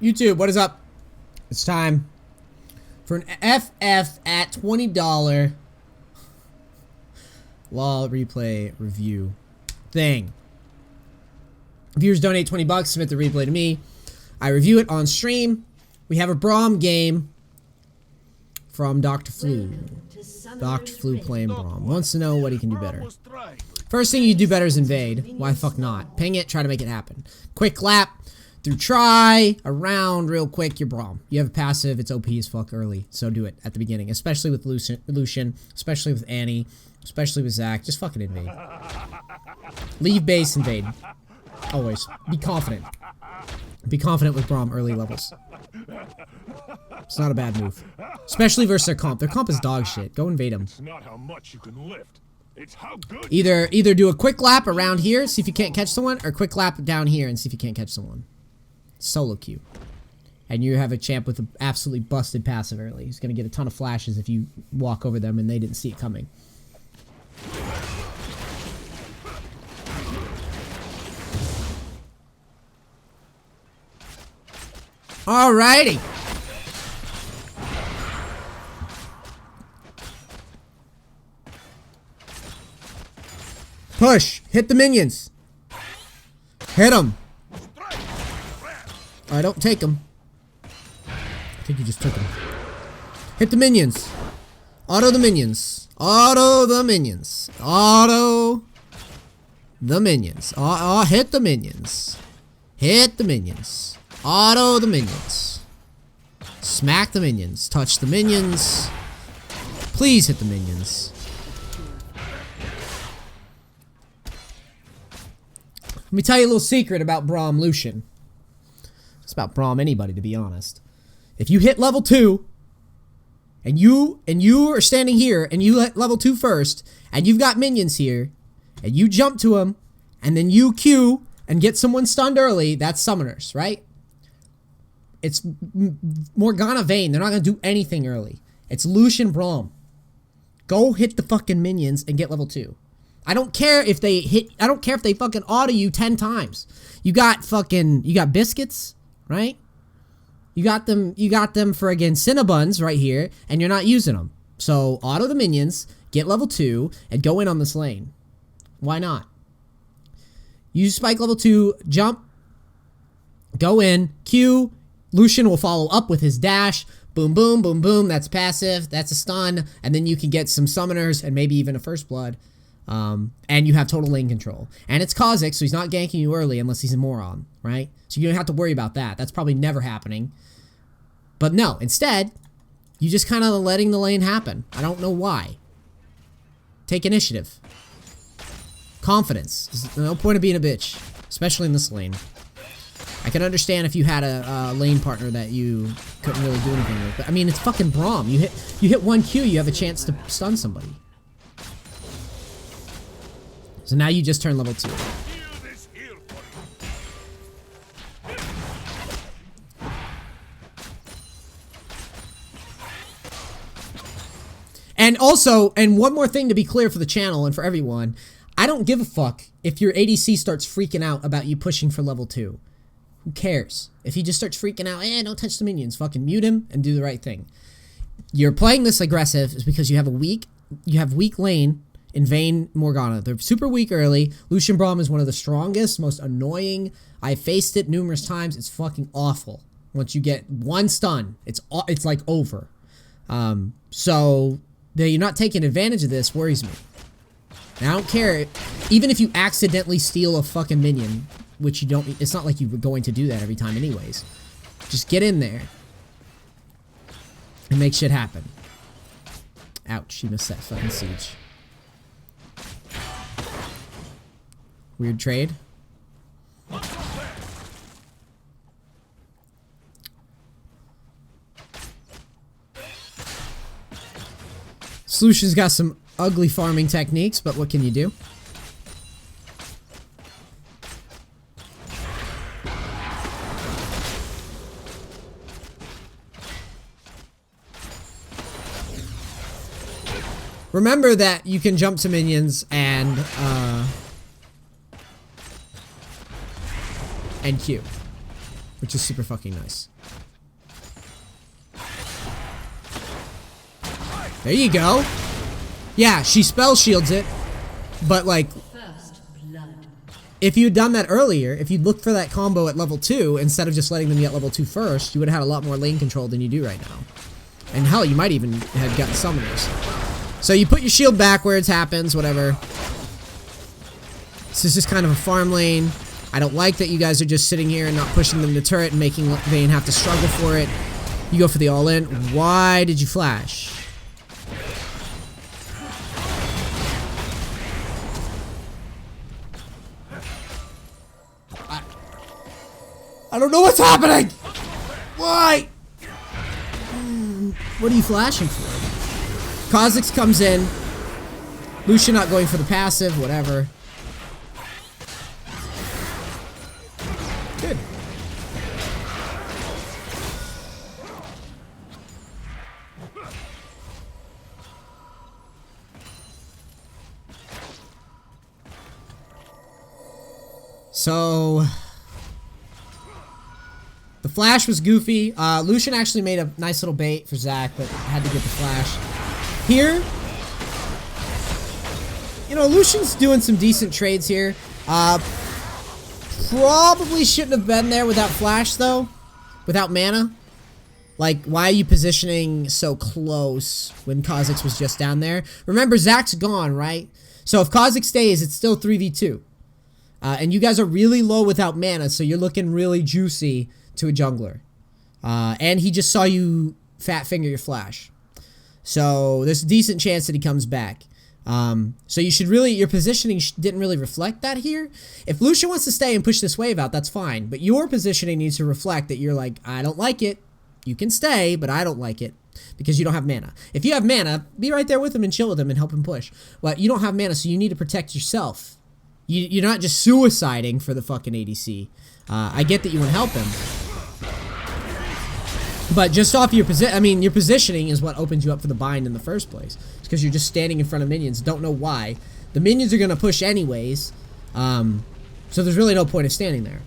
YouTube, what is up? It's time for an FF at $20 LOL replay review thing. Viewers donate 20 bucks, submit the replay to me. I review it on stream. We have a Braum game from Dr. Flu. Dr. Flu playing Braum. Wants to know what he can do better. First thing you do better is invade. Why the fuck not? Ping it, try to make it happen. Quick lap through try, around real quick, you're Braum. You have a passive, it's OP as fuck early. So do it at the beginning. Especially with Lucian, especially with Annie, especially with Zach. Just fucking invade. Leave base, invade. Always. Be confident. Be confident with Braum early levels. It's not a bad move. Especially versus their comp. Their comp is dog shit. Go invade them. It's not how much you can lift. It's how good. Either do a quick lap around here, see if you can't catch someone, or quick lap down here and see if you can't catch someone. Solo queue. And you have a champ with an absolutely busted passive early. He's gonna get a ton of flashes if you walk over them and they didn't see it coming. Alrighty. Push. Hit the minions. Hit them. Alright, don't take them. I think you just took them. Hit the minions. Auto the minions. Auto the minions. Auto the minions. Hit the minions. Hit the minions. Auto the minions. Smack the minions. Touch the minions. Please hit the minions. Let me tell you a little secret about Braum Lucian. It's about Braum anybody, to be honest. If you hit level 2, and you are standing here, and you hit level 2 first, and you've got minions here, and you jump to them, and then you Q and get someone stunned early, that's summoners, right? It's Morgana Vayne. They're not going to do anything early. It's Lucian Braum. Go hit the fucking minions and get level 2. I don't care if they hit, I don't care if they fucking auto you 10 times. You got biscuits, right? You got them for, again, Cinnabuns right here, and you're not using them. So auto the minions, get level 2, and go in on this lane. Why not? Use spike level 2, jump, go in, Q, Lucian will follow up with his dash, boom, boom, boom, boom, that's passive, that's a stun, and then you can get some summoners and maybe even a first blood. And you have total lane control. And it's Kha'Zix, so he's not ganking you early unless he's a moron, right? So you don't have to worry about that. That's probably never happening. But no, instead, you just kind of letting the lane happen. I don't know why. Take initiative. Confidence. There's no point of being a bitch, especially in this lane. I can understand if you had a lane partner that you couldn't really do anything with. But I mean, it's fucking Braum. You hit one Q, you have a chance to stun somebody. So now you just turn level 2. And also, and one more thing to be clear for the channel and for everyone, I don't give a fuck if your ADC starts freaking out about you pushing for level 2. Who cares? If he just starts freaking out, don't touch the minions, fucking mute him and do the right thing. You're playing this aggressive is because you have weak lane in Vayne Morgana. They're super weak early. Lucian Braum is one of the strongest, most annoying. I faced it numerous times. It's fucking awful. Once you get one stun, it's like over. So that you're not taking advantage of this worries me. And I don't care, even if you accidentally steal a fucking minion, which you don't, it's not like you were going to do that every time anyways. Just get in there and make shit happen. Ouch, she missed that fucking siege. Weird trade. Solution's got some ugly farming techniques, but what can you do? Remember that you can jump to minions and Q. which is super fucking nice. There you go. Yeah, she spell shields it, but like, if you'd done that earlier, if you'd looked for that combo at level 2 instead of just letting them get level 2 first, you would have had a lot more lane control than you do right now. And hell, you might even have gotten summoners. So you put your shield backwards, happens, whatever. This is just kind of a farm lane. I don't like that you guys are just sitting here and not pushing them to turret and making Vayne have to struggle for it. You go for the all-in. Why did you flash? I don't know what's happening! Why? What are you flashing for? Kha'Zix comes in. Lucian not going for the passive, whatever. Good. So... the flash was goofy. Lucian actually made a nice little bait for Zac, but had to get the flash. Here, you know, Lucian's doing some decent trades here. Probably shouldn't have been there without flash, though. Without mana. Like, why are you positioning so close when Kha'Zix was just down there? Remember, Zac's gone, right? So if Kha'Zix stays, it's still 3v2. And you guys are really low without mana, so you're looking really juicy to a jungler. And he just saw you fat finger your flash. So there's a decent chance that he comes back. So you should really, your positioning didn't really reflect that here. If Lucian wants to stay and push this wave out, that's fine. But your positioning needs to reflect that you're like, I don't like it. You can stay, but I don't like it. Because you don't have mana. If you have mana, be right there with him and chill with him and help him push. But you don't have mana, so you need to protect yourself. You're not just suiciding for the fucking ADC. I get that you want to help him. But just off your position, I mean, your positioning is what opens you up for the bind in the first place. It's because you're just standing in front of minions, don't know why. The minions are going to push anyways, so there's really no point of standing there.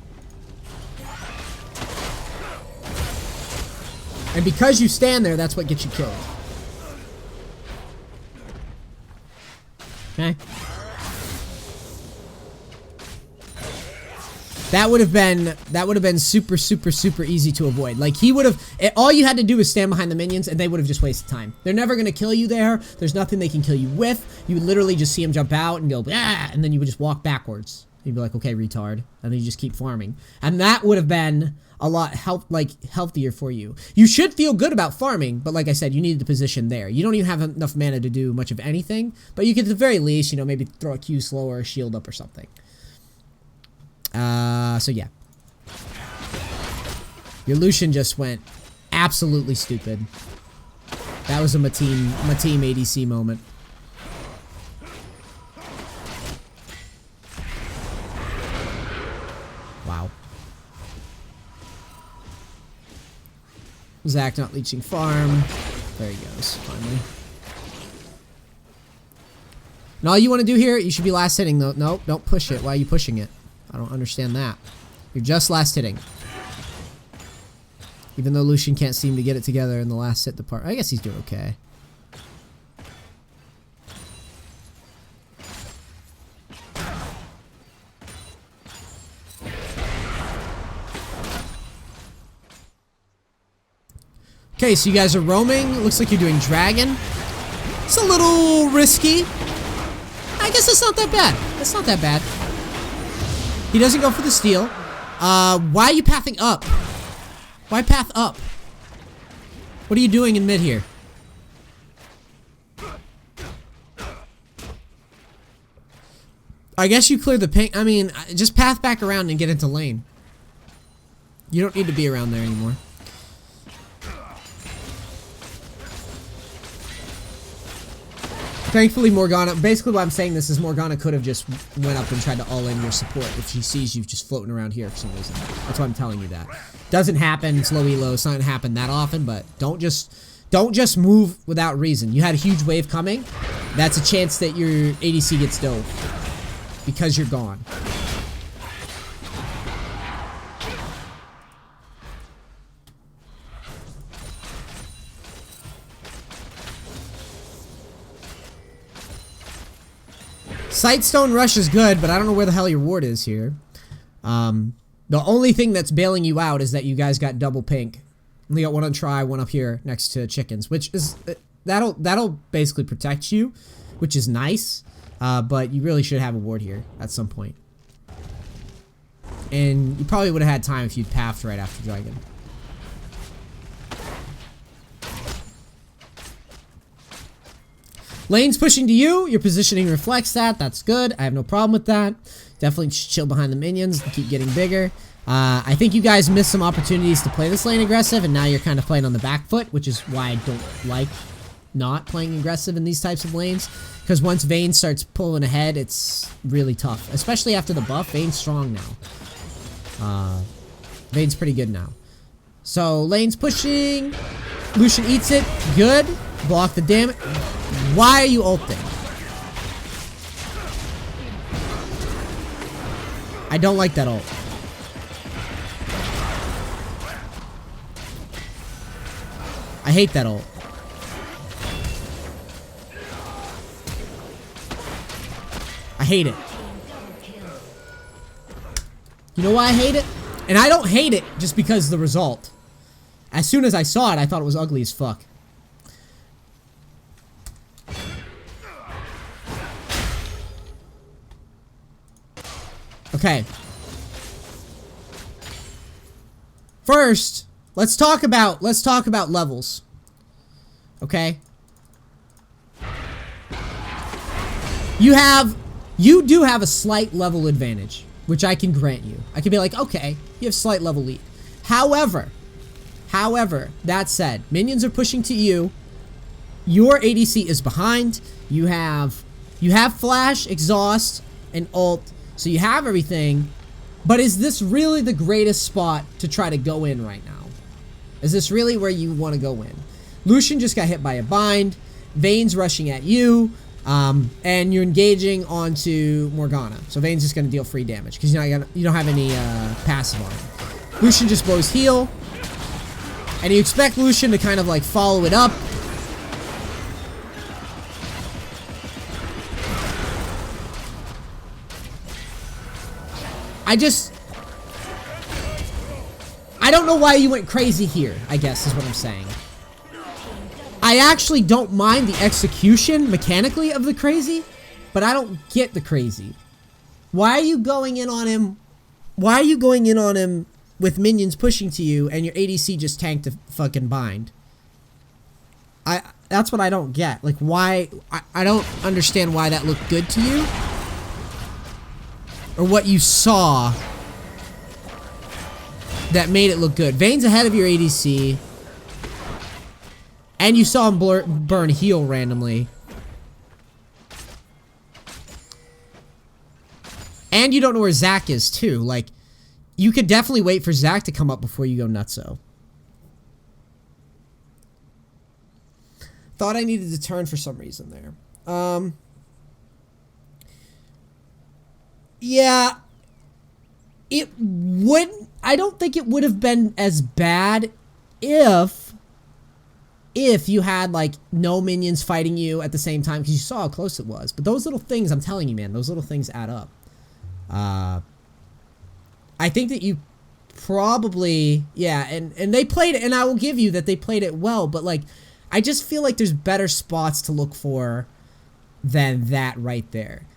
And because you stand there, that's what gets you killed. Okay? That would have been super easy to avoid. Like, he would have, all you had to do was stand behind the minions and they would have just wasted time. They're never going to kill you there. There's nothing they can kill you with. You would literally just see him jump out and go, ah, and then you would just walk backwards. You'd be like, okay, retard. And then you just keep farming. And that would have been a lot healthier for you. You should feel good about farming, but like I said, you needed to position there. You don't even have enough mana to do much of anything, but you could at the very least, you know, maybe throw a Q slower, a shield up or something. So yeah. Your Lucian just went absolutely stupid. That was my team ADC moment. Wow. Zac not leeching farm. There he goes, finally. And all you want to do here, you should be last hitting though. Nope, don't push it. Why are you pushing it? I don't understand that. You're just last hitting. Even though Lucian can't seem to get it together in the last hit part. I guess he's doing okay. Okay, so you guys are roaming. Looks like you're doing dragon. It's a little risky. I guess it's not that bad. It's not that bad. He doesn't go for the steal. Why are you pathing up? Why path up? What are you doing in mid here? I guess you clear the ping. I mean, just path back around and get into lane. You don't need to be around there anymore. Thankfully, Morgana, basically what I'm saying this is Morgana could have just went up and tried to all-in your support if she sees you just floating around here for some reason. That's why I'm telling you that. Doesn't happen, it's low elo, it's not gonna happen that often, but don't just move without reason. You had a huge wave coming, that's a chance that your ADC gets dove. Because you're gone. Sightstone Rush is good, but I don't know where the hell your ward is here. The only thing that's bailing you out is that you guys got double pink. We got one on try, one up here next to chickens, which is that'll basically protect you, which is nice. But you really should have a ward here at some point. And you probably would have had time if you'd pathed right after dragon. Lane's pushing to you. Your positioning reflects that. That's good. I have no problem with that. Definitely chill behind the minions and keep getting bigger. I think you guys missed some opportunities to play this lane aggressive, and now you're kind of playing on the back foot, which is why I don't like not playing aggressive in these types of lanes. Because once Vayne starts pulling ahead, it's really tough. Especially after the buff. Vayne's strong now. Vayne's pretty good now. So, lane's pushing. Lucian eats it. Good. Block the damage. Why are you ulting? I don't like that ult. I hate that ult. I hate it. You know why I hate it? And I don't hate it just because of the result. As soon as I saw it, I thought it was ugly as fuck. Okay. First, let's talk about levels. Okay? You do have a slight level advantage, which I can grant you. I can be like, okay, you have slight level lead. However, that said, minions are pushing to you. Your ADC is behind. You have flash, exhaust, and ult. So you have everything. But is this really the greatest spot to try to go in right now? Is this really where you want to go in? Lucian just got hit by a bind. Vayne's rushing at you. And you're engaging onto Morgana. So Vayne's just going to deal free damage because you don't have any passive on him. Lucian just blows heal. And you expect Lucian to kind of like follow it up. I don't know why you went crazy here, I guess is what I'm saying. I actually don't mind the execution mechanically of the crazy, but I don't get the crazy. Why are you going in on him? Why are you going in on him with minions pushing to you and your ADC just tanked a fucking bind? That's what I don't get. Like, why? I don't understand why that looked good to you. Or what you saw that made it look good. Vayne's ahead of your ADC. And you saw him burn heal randomly. And you don't know where Zac is, too. Like, you could definitely wait for Zac to come up before you go nutso. Thought I needed to turn for some reason there. Yeah. It wouldn't... I don't think it would have been as bad if you had, like, no minions fighting you at the same time, because you saw how close it was. But those little things, I'm telling you, man, those little things add up. I think that you probably, yeah, and they played it, and I will give you that they played it well, but, like, I just feel like there's better spots to look for than that right there.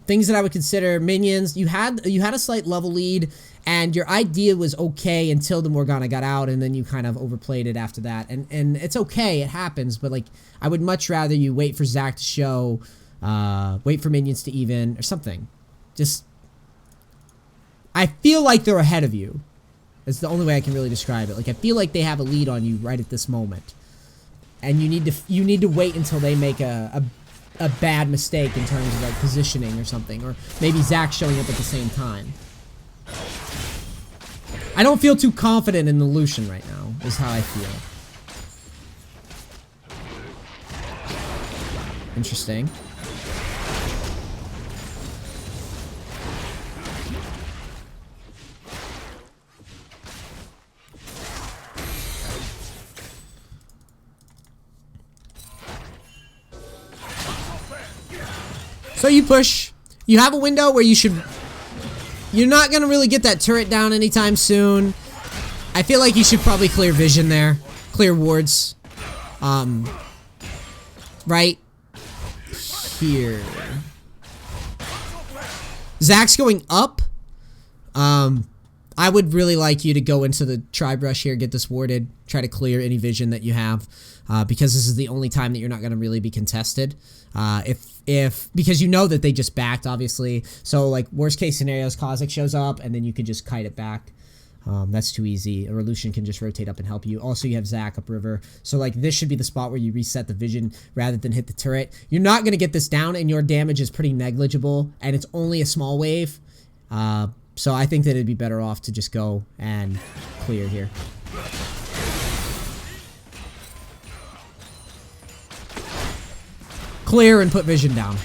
Things that I would consider minions, you had a slight level lead, and your idea was okay until the Morgana got out, and then you kind of overplayed it after that. And it's okay, it happens, but, like, I would much rather you wait for Zac to show, wait for minions to even, or something. Just, I feel like they're ahead of you. That's the only way I can really describe it. Like, I feel like they have a lead on you right at this moment. And you need to wait until they make a bad mistake in terms of, like, positioning or something. Or maybe Zac showing up at the same time. I don't feel too confident in the Lucian right now, is how I feel. Interesting. So you push. You have a window where you should... You're not going to really get that turret down anytime soon. I feel like you should probably clear vision there. Clear wards. Right here. Zach's going up. I would really like you to go into the tribe rush here, get this warded, try to clear any vision that you have, because this is the only time that you're not going to really be contested. Because you know that they just backed, obviously. So, like, worst case scenarios, Kha'Zix shows up, and then you could just kite it back. That's too easy. Or Lucian can just rotate up and help you. Also, you have Zach upriver. So, like, this should be the spot where you reset the vision rather than hit the turret. You're not going to get this down, and your damage is pretty negligible, and it's only a small wave. So I think that it'd be better off to just go and clear here. Clear and put vision down.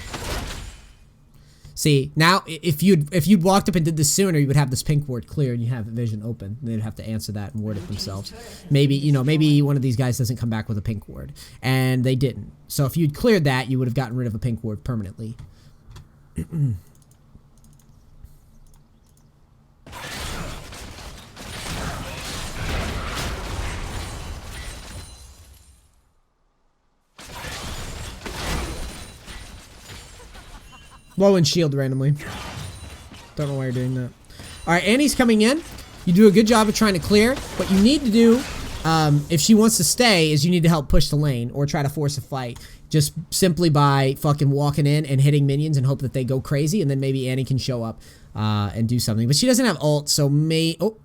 See, now if you'd walked up and did this sooner, you would have this pink ward clear and you have vision open. They'd have to answer that and ward it themselves. Maybe, you know, maybe one of these guys doesn't come back with a pink ward. And they didn't. So if you'd cleared that, you would have gotten rid of a pink ward permanently. Low and shield randomly. Don't know why you're doing that. Alright, Annie's coming in. You do a good job of trying to clear. What you need to do, if she wants to stay, is you need to help push the lane or try to force a fight. Just simply by fucking walking in and hitting minions and hope that they go crazy, and then maybe Annie can show up and do something. But she doesn't have ult, so oh,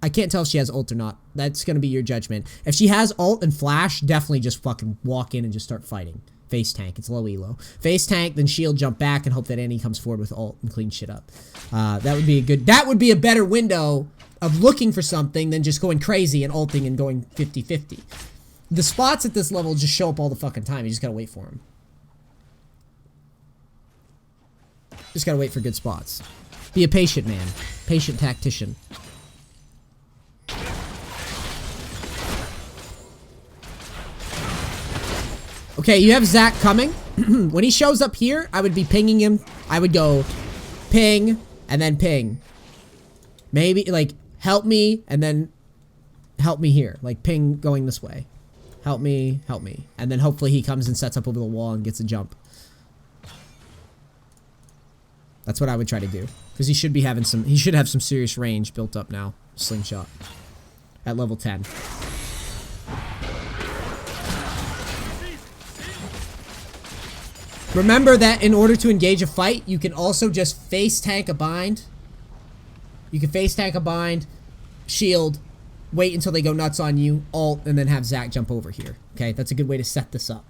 I can't tell if she has ult or not. That's going to be your judgment. If she has ult and flash, definitely just fucking walk in and just start fighting. Face tank. It's low elo. Face tank, then shield, jump back, and hope that Annie comes forward with ult and clean shit up. That would be a good... That would be a better window of looking for something than just going crazy and ulting and going 50-50. The spots at this level just show up all the fucking time. You just gotta wait for them. Just gotta wait for good spots. Be a patient man. Patient tactician. Okay, you have Zach coming. When he shows up here, I would be pinging him. I would go ping and then ping. Maybe, like, help me and then help me here. Like, ping going this way. Help me, help me. And then hopefully he comes and sets up over the wall and gets a jump. That's what I would try to do. Because he should be having some, he should have some serious range built up now. Slingshot. At level 10. Remember that in order to engage a fight, you can also just face tank a bind. You can face tank a bind, shield, wait until they go nuts on you, ult, and then have Zach jump over here. Okay, that's a good way to set this up.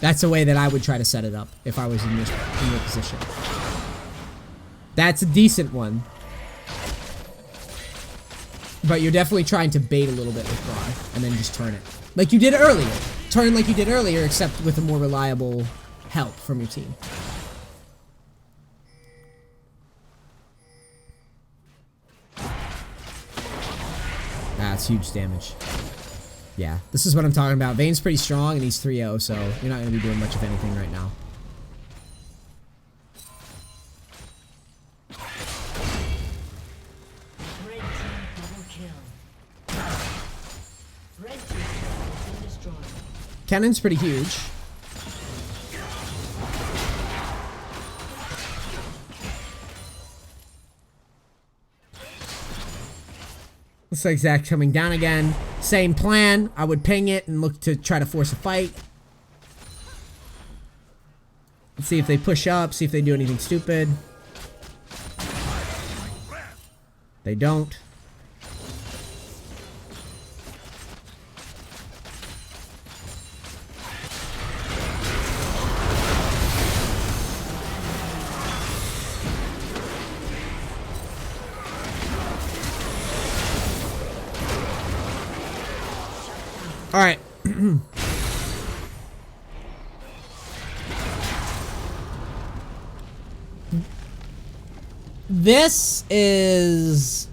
That's a way that I would try to set it up if I was in your position. That's a decent one. But you're definitely trying to bait a little bit with Braum, and then just turn it. Like you did earlier. Turn like you did earlier, except with a more reliable help from your team. That's huge damage. Yeah, this is what I'm talking about. Vayne's pretty strong, and he's 3-0, so you're not going to be doing much of anything right now. Cannon's pretty huge. Looks like Zach coming down again. Same plan. I would ping it and look to try to force a fight. Let's see if they push up, see if they do anything stupid. They don't. All right. This is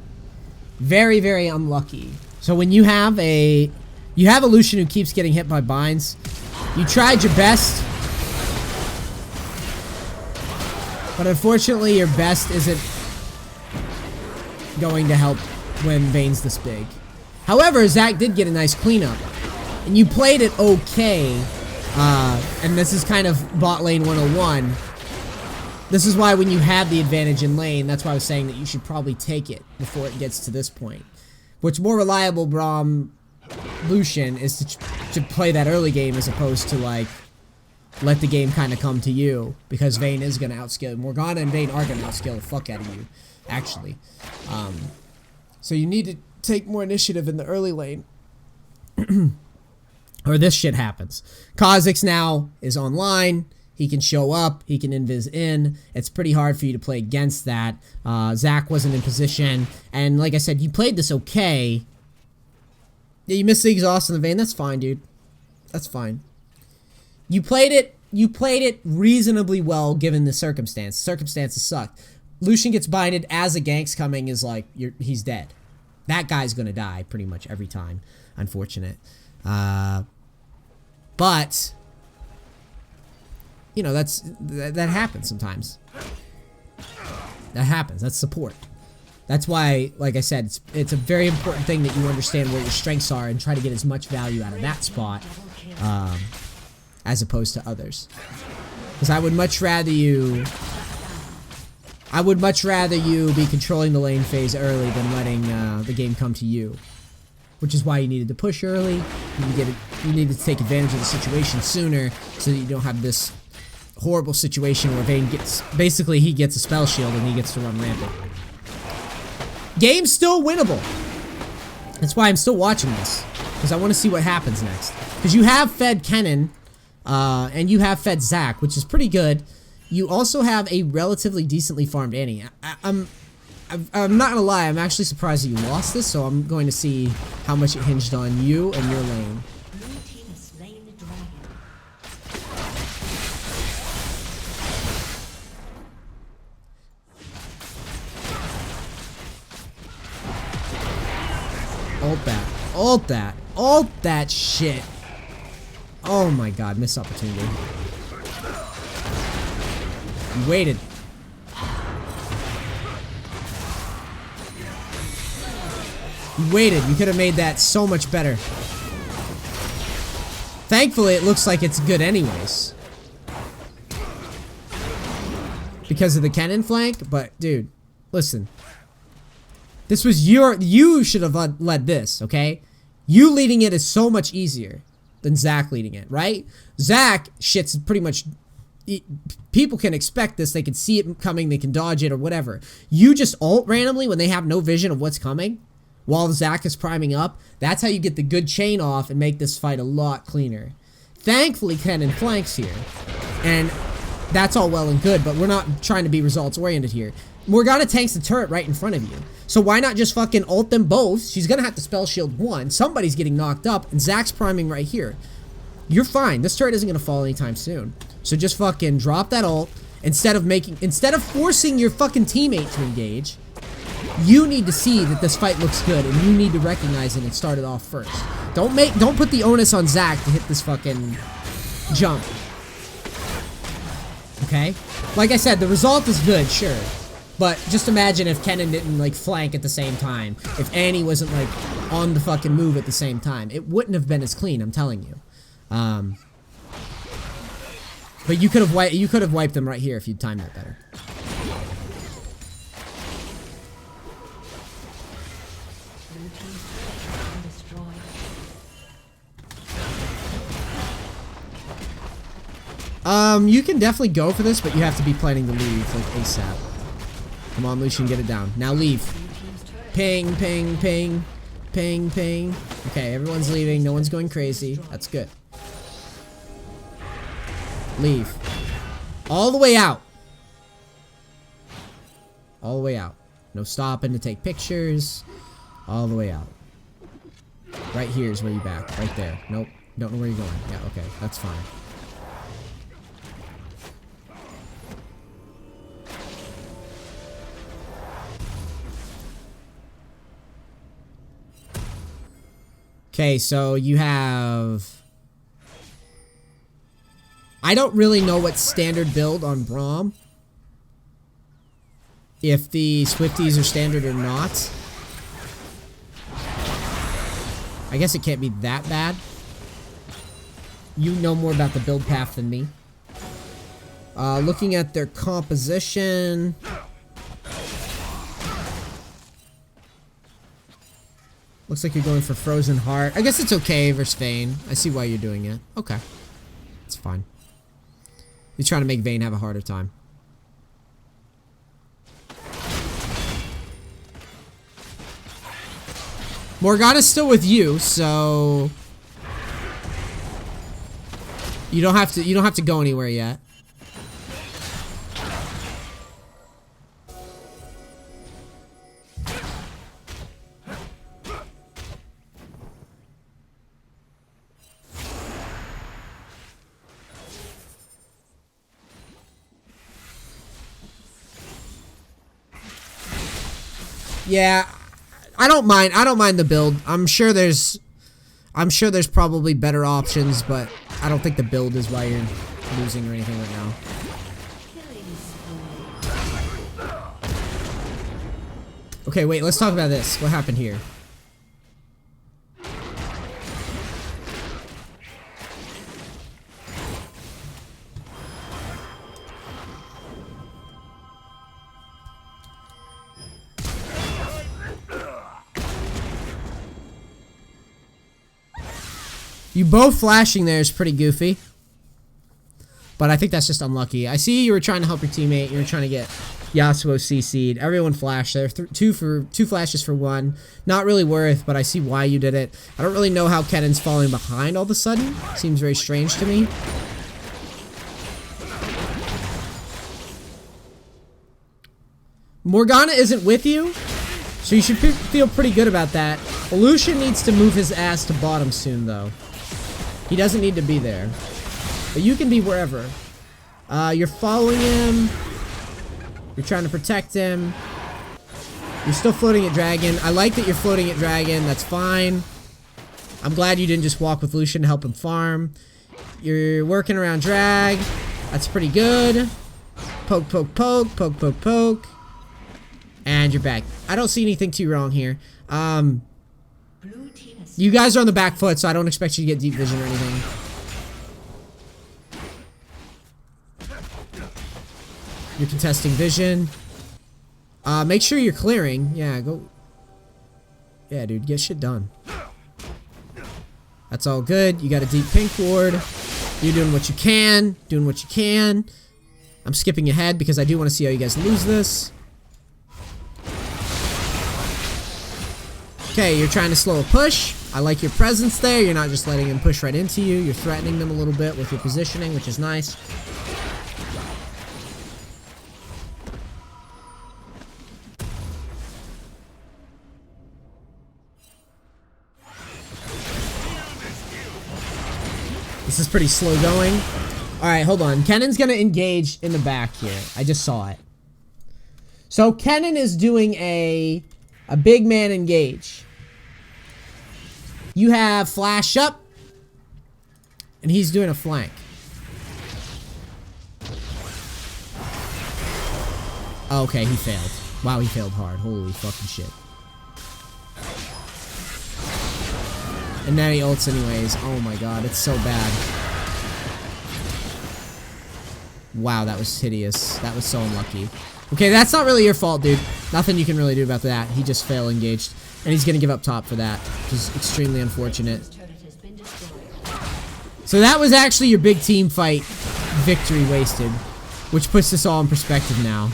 very, very unlucky. So when you have a Lucian who keeps getting hit by binds, you tried your best. But unfortunately, your best isn't going to help when Vayne's this big. However, Zach did get a nice cleanup. And you played it okay. And this is kind of bot lane 101. This is why when you have the advantage in lane, that's why I was saying that you should probably take it before it gets to this point. What's more reliable, Braum Lucian, is to play that early game as opposed to, like, let the game kind of come to you. Because Vayne is going to outscale. Morgana and Vayne are going to outscale the fuck out of you, actually. So you need to take more initiative in the early lane. Or this shit happens. Kha'Zix now is online. He can show up. He can invis in. It's pretty hard for you to play against that. Zach wasn't in position. And like I said, you played this okay. Yeah, you missed the exhaust in the Vayne. That's fine, dude. That's fine. You played it reasonably well given the circumstance. Circumstances sucked. Lucian gets binded as a gank's coming is like, he's dead. That guy's gonna die pretty much every time. Unfortunate. But you know, that happens sometimes. That happens. That's support. That's why, like I said, it's a very important thing that you understand where your strengths are and try to get as much value out of that spot, as opposed to others. Because I would much rather you be controlling the lane phase early than letting the game come to you. Which is why you needed to push early. You needed to take advantage of the situation sooner so that you don't have this horrible situation where Vayne gets, basically he gets a spell shield and he gets to run rampant. Game's still winnable. That's why I'm still watching this. Because I want to see what happens next. Because you have fed Kennen, and you have fed Zach, which is pretty good. You also have a relatively decently farmed Annie. I'm not gonna lie, I'm actually surprised that you lost this, so I'm going to see how much it hinged on you and your lane. Ult that. Ult that. Ult that shit. Oh my god, missed opportunity. You waited. You waited. You could have made that so much better. Thankfully, it looks like it's good anyways. Because of the Kennen flank, but dude, listen. This was you should have led this, okay? You leading it is so much easier than Zach leading it, right? Zach shit's pretty much, people can expect this, they can see it coming, they can dodge it or whatever. You just ult randomly when they have no vision of what's coming while Zach is priming up. That's how you get the good chain off and make this fight a lot cleaner. Thankfully, Kennen flanks here. And that's all well and good, but we're not trying to be results oriented here. Morgana tanks the turret right in front of you. So why not just fucking ult them both? She's gonna have to spell shield one. Somebody's getting knocked up, and Zach's priming right here. You're fine. This turret isn't gonna fall anytime soon. So just fucking drop that ult. Instead of forcing your fucking teammate to engage, you need to see that this fight looks good, and you need to recognize it and start it off first. Don't put the onus on Zach to hit this fucking jump. Okay? Like I said, the result is good, sure. But just imagine if Kennen didn't, like, flank at the same time. If Annie wasn't, like, on the fucking move at the same time. It wouldn't have been as clean, I'm telling you. But you could have wiped them right here if you'd timed that better. You can definitely go for this, but you have to be planning to leave, like, ASAP. Come on, Lucian, get it down. Now leave. Ping, ping, ping. Ping, ping. Okay, everyone's leaving. No one's going crazy. That's good. Leave. All the way out. All the way out. No stopping to take pictures. All the way out. Right here is where you back. Right there. Nope. Don't know where you're going. Yeah, okay. That's fine. Okay, so you have... I don't really know what standard build on Braum. if the Swifties are standard or not. I guess it can't be that bad. You know more about the build path than me. Looking at their composition. Looks like you're going for Frozen Heart. I guess it's okay versus Vayne. I see why you're doing it. Okay. It's fine. You're trying to make Vayne have a harder time. Morgana's still with you, so you don't have to go anywhere yet. Yeah, I don't mind the build. I'm sure there's probably better options, but I don't think the build is why you're losing or anything right now. Okay, wait, let's talk about this. What happened here? You both flashing there is pretty goofy. But I think that's just unlucky. I see you were trying to help your teammate. You were trying to get Yasuo CC'd. Everyone flashed there. Two flashes for one. Not really worth, but I see why you did it. I don't really know how Kennen's falling behind all of a sudden. Seems very strange to me. Morgana isn't with you, so you should feel pretty good about that. Lucian needs to move his ass to bottom soon, though. He doesn't need to be there. But you can be wherever. You're following him. You're trying to protect him. You're still floating at Dragon. I like that you're floating at Dragon. That's fine. I'm glad you didn't just walk with Lucian to help him farm. You're working around Drag. That's pretty good. Poke, poke, poke. Poke, poke, poke. And you're back. I don't see anything too wrong here. You guys are on the back foot, so I don't expect you to get deep vision or anything. You're contesting vision. Make sure you're clearing. Yeah, go. Yeah, dude, get shit done. That's all good. You got a deep pink ward. You're doing what you can. Doing what you can. I'm skipping ahead because I do want to see how you guys lose this. Okay, you're trying to slow a push. I like your presence there. You're not just letting him push right into you. You're threatening them a little bit with your positioning, which is nice. This is pretty slow going. Alright, hold on. Kennen's gonna engage in the back here. I just saw it. So Kennen is doing a big man engage. You have flash up, and he's doing a flank. Okay, he failed. Wow, he failed hard. Holy fucking shit. And now he ults anyways. Oh my god, it's so bad. Wow, that was hideous. That was so unlucky. Okay, that's not really your fault, dude. Nothing you can really do about that. He just fail engaged. And he's gonna give up top for that, which is extremely unfortunate. So that was actually your big team fight victory wasted, which puts this all in perspective now.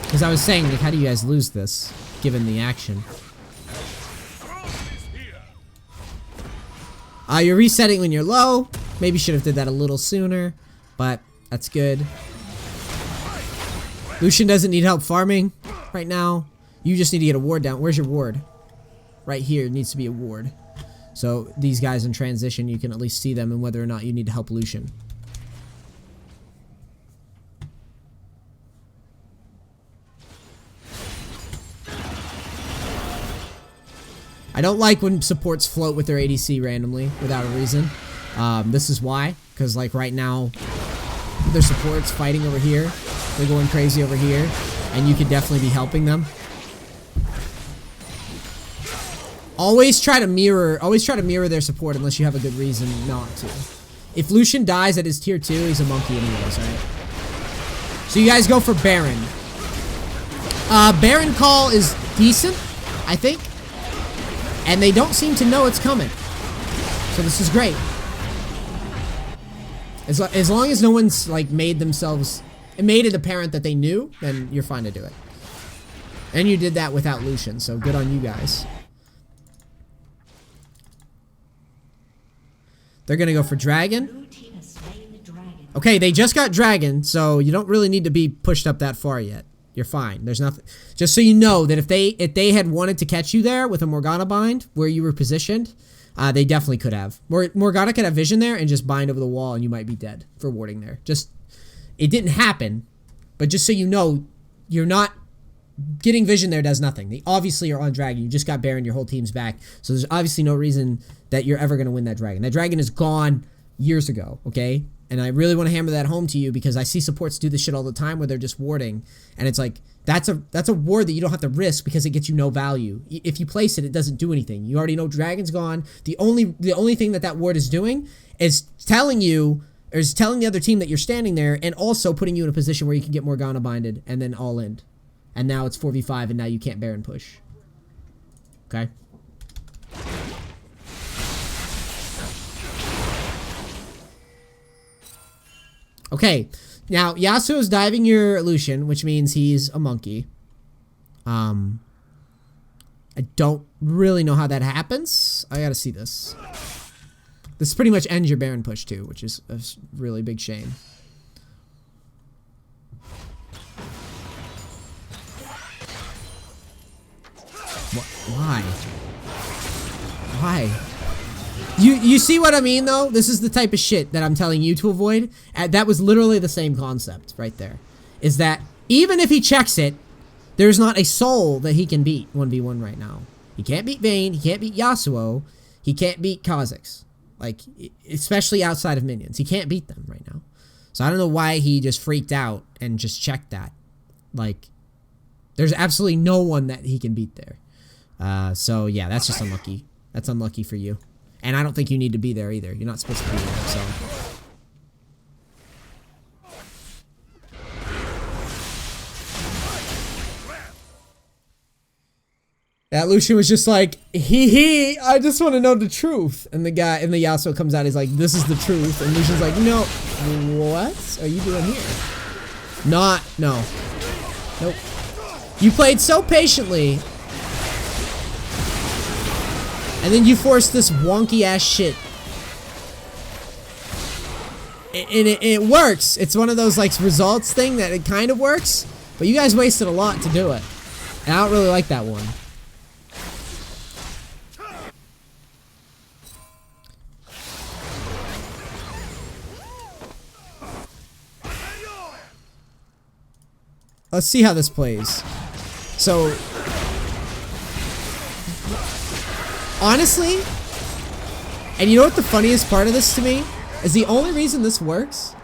Because I was saying, like, how do you guys lose this, given the action? You're resetting when you're low. Maybe should have did that a little sooner, but that's good. Lucian doesn't need help farming right now. You just need to get a ward down. Where's your ward? Right here needs to be a ward. So these guys in transition, you can at least see them and whether or not you need to help Lucian. I don't like when supports float with their ADC randomly without a reason. This is why, because like right now, their supports fighting over here. They're going crazy over here, and you could definitely be helping them. Always try to mirror their support unless you have a good reason not to. If Lucian dies at his tier 2, he's a monkey anyways, right? So you guys go for Baron. Baron call is decent, I think. And they don't seem to know it's coming. So this is great. As long as no one's like made it apparent that they knew, then you're fine to do it. And you did that without Lucian, so good on you guys. They're gonna go for Dragon. Okay, they just got Dragon, so you don't really need to be pushed up that far yet. You're fine. There's nothing. Just so you know that if they had wanted to catch you there with a Morgana bind where you were positioned, they definitely could have. Morgana could have vision there and just bind over the wall, and you might be dead for warding there. It didn't happen, but just so you know, you're not getting vision there does nothing. They obviously are on Dragon. You just got Baron. Your whole team's back, so there's obviously no reason that you're ever going to win that Dragon. That Dragon is gone years ago. Okay. And I really want to hammer that home to you because I see supports do this shit all the time where they're just warding. And it's like, that's a ward that you don't have to risk because it gets you no value. If you place it, it doesn't do anything. You already know Dragon's gone. The only thing that ward is doing is telling you, or is telling the other team that you're standing there and also putting you in a position where you can get Morgana binded and then all in. And now it's 4v5 and now you can't Baron push. Okay? Okay, now Yasuo's diving your Lucian, which means he's a monkey. I don't really know how that happens. I gotta see this. This pretty much ends your Baron push too, which is a really big shame. Why? Why? You see what I mean, though? This is the type of shit that I'm telling you to avoid. That was literally the same concept right there. Is that even if he checks it, there's not a soul that he can beat 1v1 right now. He can't beat Vayne. He can't beat Yasuo. He can't beat Kha'Zix. Like, especially outside of minions. He can't beat them right now. So I don't know why he just freaked out and just checked that. Like, there's absolutely no one that he can beat there. So yeah, that's just unlucky. That's unlucky for you. And I don't think you need to be there either. You're not supposed to be there, so. That Lucian was just like, I just want to know the truth. And the guy, and the Yasuo comes out, he's like, this is the truth. And Lucian's like, no, what are you doing here? No. Nope. You played so patiently. And then you force this wonky ass shit. And it works. It's one of those like results thing that it kind of works. But you guys wasted a lot to do it. And I don't really like that one. Let's see how this plays. So honestly, and you know what the funniest part of this to me is? The only reason this works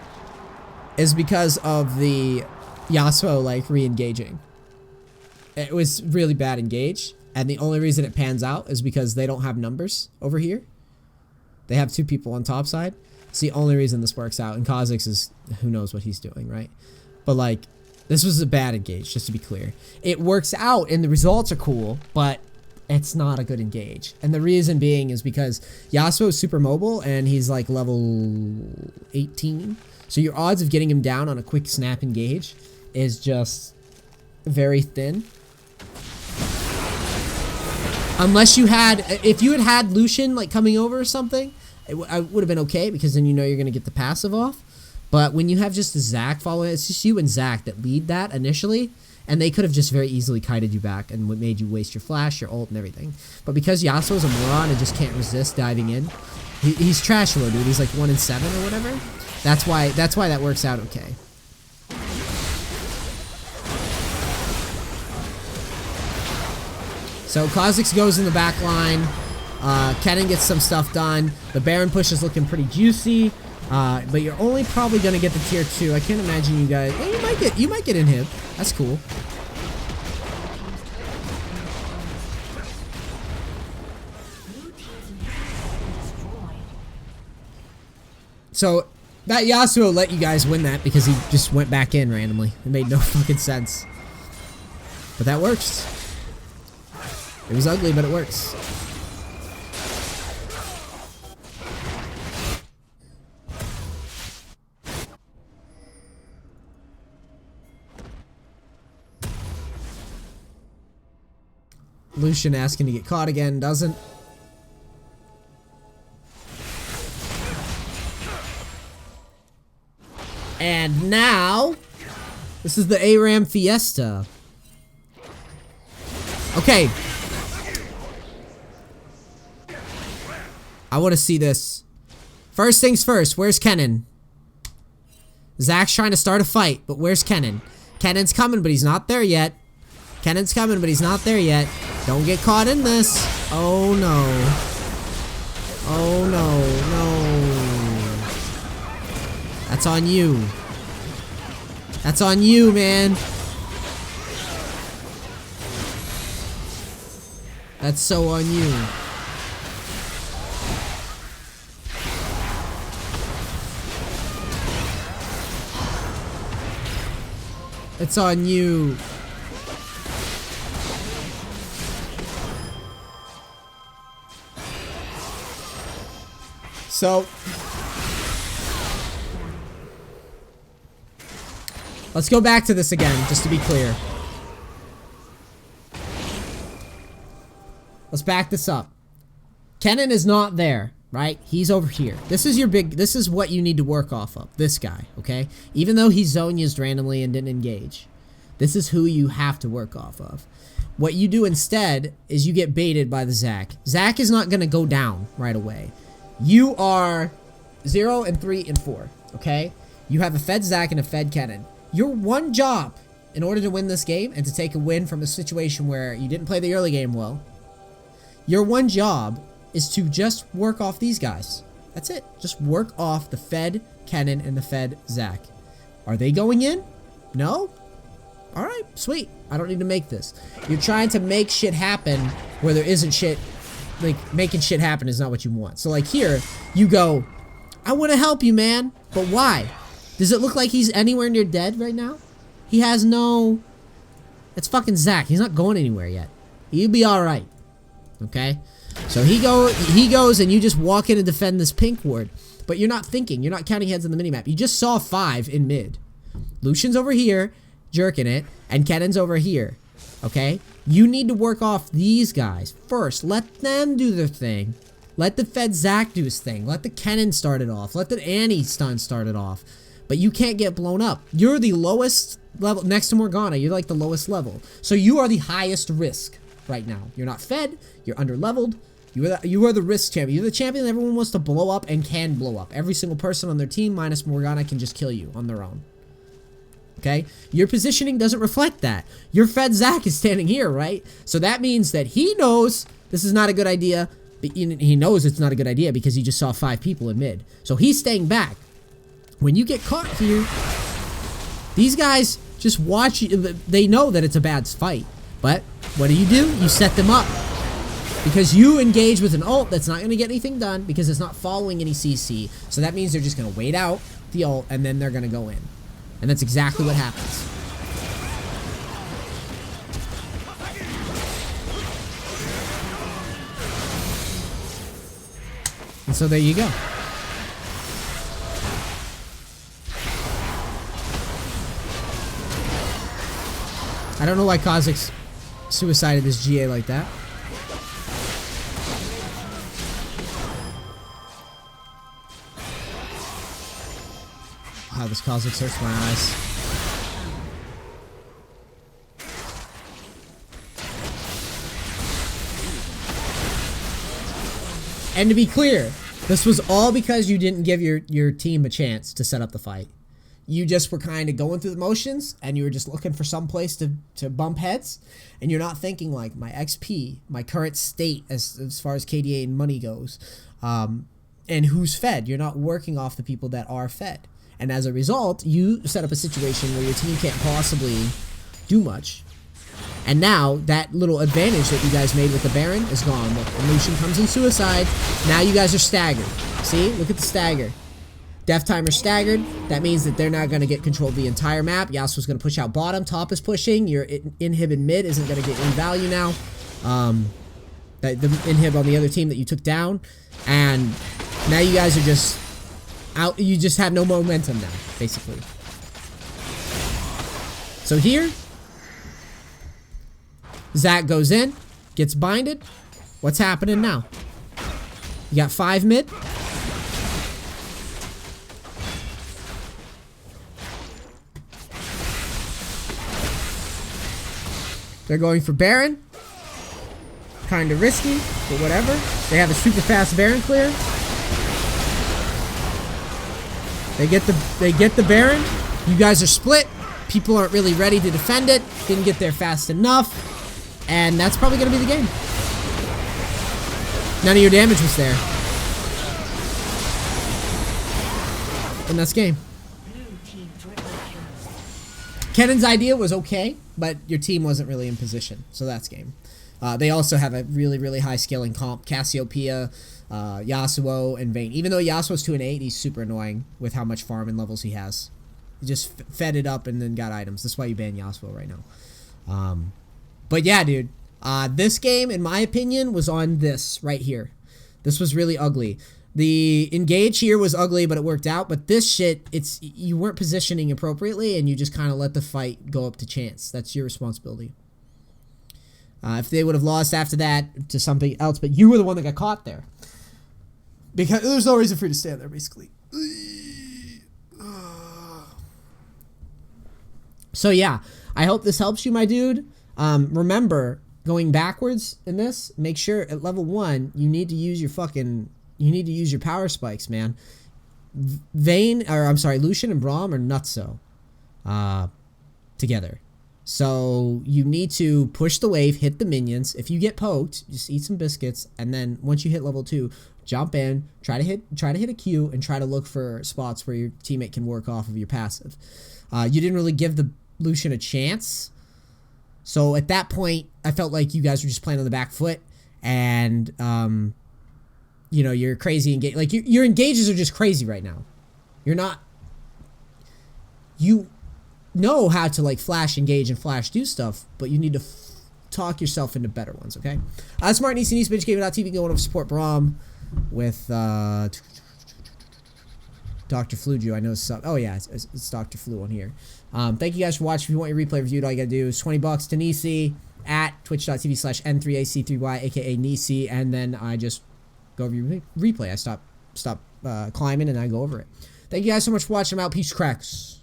is because of the Yasuo like re-engaging. It was really bad engage, and the only reason it pans out is because they don't have numbers over here. They have 2 people on top side. It's the only reason this works out. And Kha'Zix is, who knows what he's doing, right? But like, this was a bad engage, just to be clear. It works out and the results are cool, but it's not a good engage. And the reason being is because Yasuo is super mobile and he's like level 18. So your odds of getting him down on a quick snap engage is just very thin. Unless you had, if you had Lucian like coming over or something, it would have been okay because then you know you're going to get the passive off. But when you have just the Zac following, it's just you and Zac that lead that initially. And they could have just very easily kited you back and made you waste your flash, your ult, and everything. But because Yasuo's a moron and just can't resist diving in, he's trash low, dude. He's like 1 in 7 or whatever. That's why that works out okay. So Kha'Zix goes in the back line. Kennen gets some stuff done. The Baron push is looking pretty juicy. But you're only probably gonna get the tier 2. I can't imagine you guys. Well, you might get inhib. That's cool. So that Yasuo let you guys win that because he just went back in randomly. It made no fucking sense. But that works. It was ugly, but it works. Lucian asking to get caught again, doesn't. And now, this is the ARAM Fiesta. Okay. I want to see this. First things first, where's Kennen? Zach's trying to start a fight, but where's Kennen? Kennen's coming, but he's not there yet. Kennen's coming, but he's not there yet. Don't get caught in this. Oh no. Oh no, no. That's on you. That's on you, man. That's so on you. It's on you. So, let's go back to this again, just to be clear. Let's back this up. Kennen is not there, right? He's over here. This is what you need to work off of. This guy, okay? Even though he zone used randomly and didn't engage. This is who you have to work off of. What you do instead is you get baited by the Zac. Zac is not going to go down right away. You are 0 and 3 and 4, okay? You have a fed Zac and a fed Kennen. Your one job in order to win this game and to take a win from a situation where you didn't play the early game well, your one job is to just work off these guys. That's it. Just work off the fed Kennen and the fed Zac. Are they going in? No? Alright, sweet. I don't need to make this. You're trying to make shit happen where there isn't shit. Like, making shit happen is not what you want. So, like, here, you go, I want to help you, man. But why? Does it look like he's anywhere near dead right now? He has no... It's fucking Zac. He's not going anywhere yet. He'll be alright. Okay? So, he goes, and you just walk in and defend this pink ward. But you're not thinking. You're not counting heads on the minimap. You just saw 5 in mid. Lucian's over here, jerking it, and Kennen's over here. Okay? You need to work off these guys first. Let them do their thing. Let the fed Zac do his thing. Let the Kennen start it off. Let the Annie stun start it off. But you can't get blown up. You're the lowest level. Next to Morgana, you're like the lowest level. So you are the highest risk right now. You're not fed. You're under leveled. You are the risk champion. You're the champion that everyone wants to blow up and can blow up. Every single person on their team minus Morgana can just kill you on their own. Okay? Your positioning doesn't reflect that. Your fed Zac is standing here, right? So that means that he knows this is not a good idea. But he knows it's not a good idea because he just saw 5 people in mid. So he's staying back. When you get caught here, these guys just watch you. They know that it's a bad fight. But what do? You set them up. Because you engage with an ult that's not going to get anything done because it's not following any CC. So that means they're just going to wait out the ult and then they're going to go in. And that's exactly what happens. And so there you go. I don't know why Kha'Zix suicided this GA like that. Wow, this Kha'Zix hurts my eyes. And to be clear, this was all because you didn't give your team a chance to set up the fight. You just were kind of going through the motions, and you were just looking for some place to bump heads, and you're not thinking like my XP, my current state as far as KDA and money goes, and and who's fed. You're not working off the people that are fed. And as a result, you set up a situation where your team can't possibly do much. And now, that little advantage that you guys made with the Baron is gone. Look, the Lucian comes in suicide. Now you guys are staggered. See? Look at the stagger. Death timer staggered. That means that they're not going to get control of the entire map. Yasuo's going to push out bottom. Top is pushing. Your inhib in mid isn't going to get any value now. The inhib on the other team that you took down. And now you guys are just out. You just have no momentum now, basically. So here, Zach goes in, gets binded. What's happening now? You got 5 mid. They're going for Baron. Kind of risky, but whatever. They have a super fast Baron clear. They get the Baron. You guys are split. People aren't really ready to defend it. Didn't get there fast enough. And that's probably going to be the game. None of your damage was there. And that's game. Kennan's idea was okay, but your team wasn't really in position. So that's game. They also have a really, really high scaling comp. Cassiopeia, Yasuo, and Vayne. Even though Yasuo's 2 and 8, he's super annoying with how much farm and levels he has. He just fed it up and then got items. That's why you ban Yasuo right now. But yeah, dude. This game, in my opinion, was on this right here. This was really ugly. The engage here was ugly, but it worked out. But this shit, you weren't positioning appropriately, and you just kind of let the fight go up to chance. That's your responsibility. If they would have lost after that to something else, but you were the one that got caught there. Because there's no reason for you to stand there, basically. So yeah, I hope this helps you, my dude. Remember, going backwards in this, make sure at level 1, you need to use your power spikes, man. Lucian and Braum are nutso together. So you need to push the wave, hit the minions. If you get poked, just eat some biscuits, and then once you hit level 2, jump in, try to hit a Q, and try to look for spots where your teammate can work off of your passive. You didn't really give the Lucian a chance. So at that point, I felt like you guys were just playing on the back foot, and you know, you're crazy engage. Like your engages are just crazy right now. You're not. You know how to like flash engage and flash do stuff, but you need to talk yourself into better ones. Okay. Smart Niece and East midgame.tv going over support Braum with Dr. Fluju. I know some. Oh yeah, it's Dr. Flu on here. Thank you guys for watching. If you want your replay reviewed, all you gotta do is $20 to Nisi at twitch.tv/N3AC3Y, aka Nisi, and then I just go over your replay. I stop climbing and I go over it. Thank you guys so much for watching. I'm out. Peace cracks.